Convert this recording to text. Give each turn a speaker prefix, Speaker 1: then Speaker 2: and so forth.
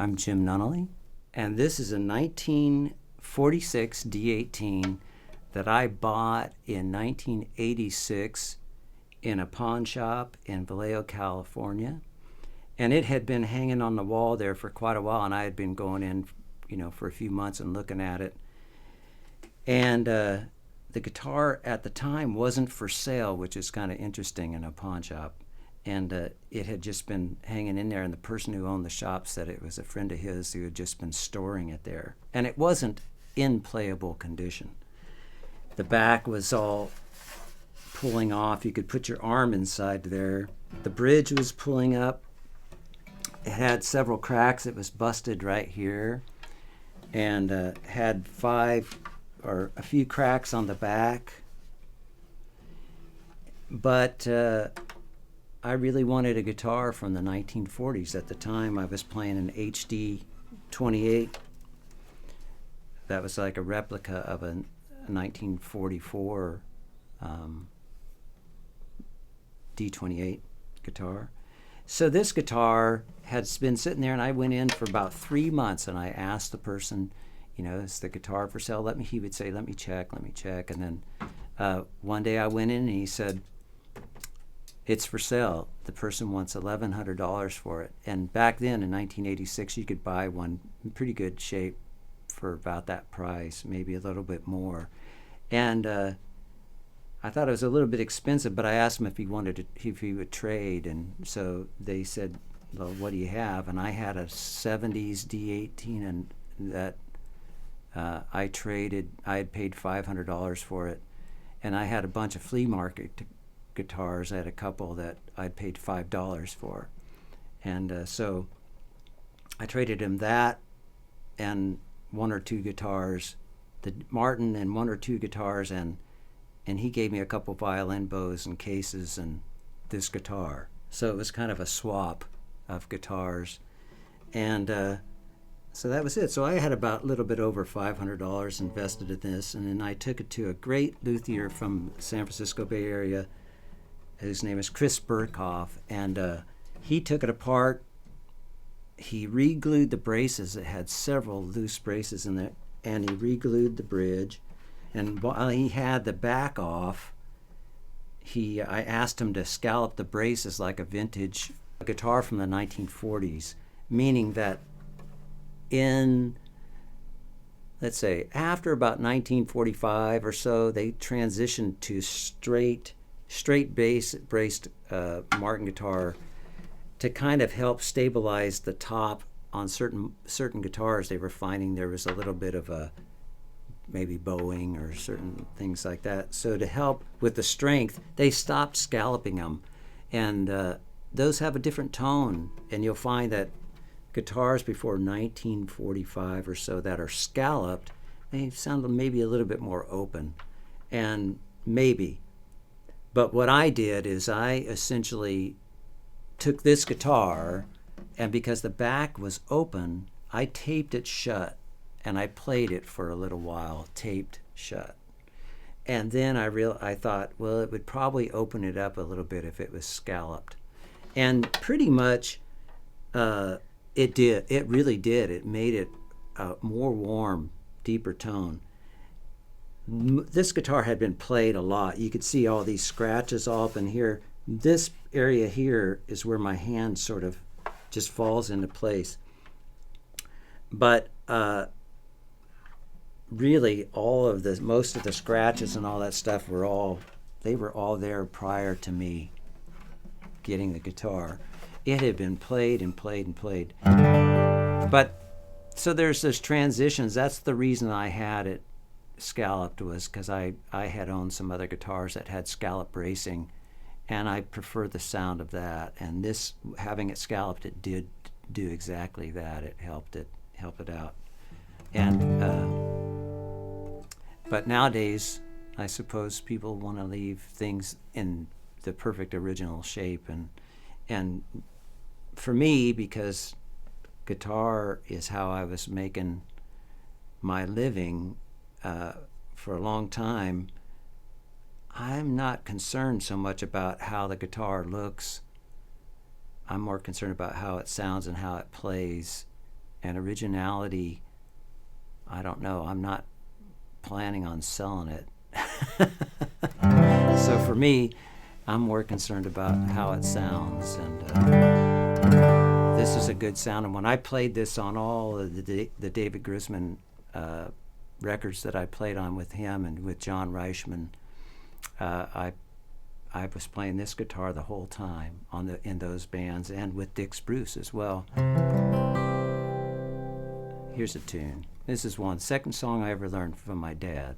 Speaker 1: I'm Jim Nunally, and this is a 1946 D-18 that I bought in 1986 in a pawn shop in Vallejo, California. And it had been hanging on the wall there for quite a while, and I had been going in, for a few months and looking at it. And the guitar at the time wasn't for sale, which is kind of interesting in a pawn shop. And it had just been hanging in there, and the person who owned the shop said it was a friend of his who had just been storing it there. And it wasn't in playable condition. The back was all pulling off. You could put your arm inside there. The bridge was pulling up. It had several cracks. It was busted right here, and had a few cracks on the back. But I really wanted a guitar from the 1940s. At the time, I was playing an HD 28. That was like a replica of a 1944 D28 guitar. So this guitar had been sitting there, and I went in for about 3 months, and I asked the person, is the guitar for sale? He would say, let me check. And then one day I went in, and he said, it's for sale. The person wants $1,100 for it. And back then in 1986, you could buy one in pretty good shape for about that price, maybe a little bit more. And I thought it was a little bit expensive, but I asked him if he would trade. And so they said, well, what do you have? And I had a 70s D-18, and that I had paid $500 for it. And I had a bunch of flea market guitars. I had a couple that I'd paid $5 for. And so I traded him that and one or two guitars, the Martin and one or two guitars, and he gave me a couple violin bows and cases and this guitar. So it was kind of a swap of guitars. And so that was it. So I had about a little bit over $500 invested in this, and then I took it to a great luthier from the San Francisco Bay Area. His name is Chris Burkhoff, and he took it apart. He re-glued the braces. It had several loose braces in it, and he re-glued the bridge. And while he had the back off, I asked him to scallop the braces like a vintage guitar from the 1940s, meaning that let's say, after about 1945 or so, they transitioned to straight braced Martin guitar to kind of help stabilize the top on certain guitars. They were finding there was a little bit of a maybe bowing or certain things like that. So to help with the strength, they stopped scalloping them, and those have a different tone. And you'll find that guitars before 1945 or so that are scalloped, they sound maybe a little bit more open, and maybe. But what I did is I essentially took this guitar, and because the back was open, I taped it shut, and I played it for a little while, taped shut. And then I thought, well, it would probably open it up a little bit if it was scalloped. And pretty much it did. It really did. It made it a more warm, deeper tone. This guitar had been played a lot. You could see all these scratches all up in here. This area here is where my hand sort of just falls into place. But really, most of the scratches and all that stuff were all there prior to me getting the guitar. It had been played and played and played. But so there's those transitions. That's the reason I had it scalloped, was because I had owned some other guitars that had scallop bracing, and I prefer the sound of that. And this, having it scalloped, it did do exactly that. It helped it out. And but nowadays, I suppose people want to leave things in the perfect original shape, and for me, because guitar is how I was making my living for a long time, I'm not concerned so much about how the guitar looks. I'm more concerned about how it sounds and how it plays. And originality, I don't know. I'm not planning on selling it. So for me, I'm more concerned about how it sounds. And this is a good sound. And when I played this on all of the David Grisman records that I played on with him and with John Reischman, I was playing this guitar the whole time in those bands, and with Dick Spruce as well. Here's a tune. This is second song I ever learned from my dad.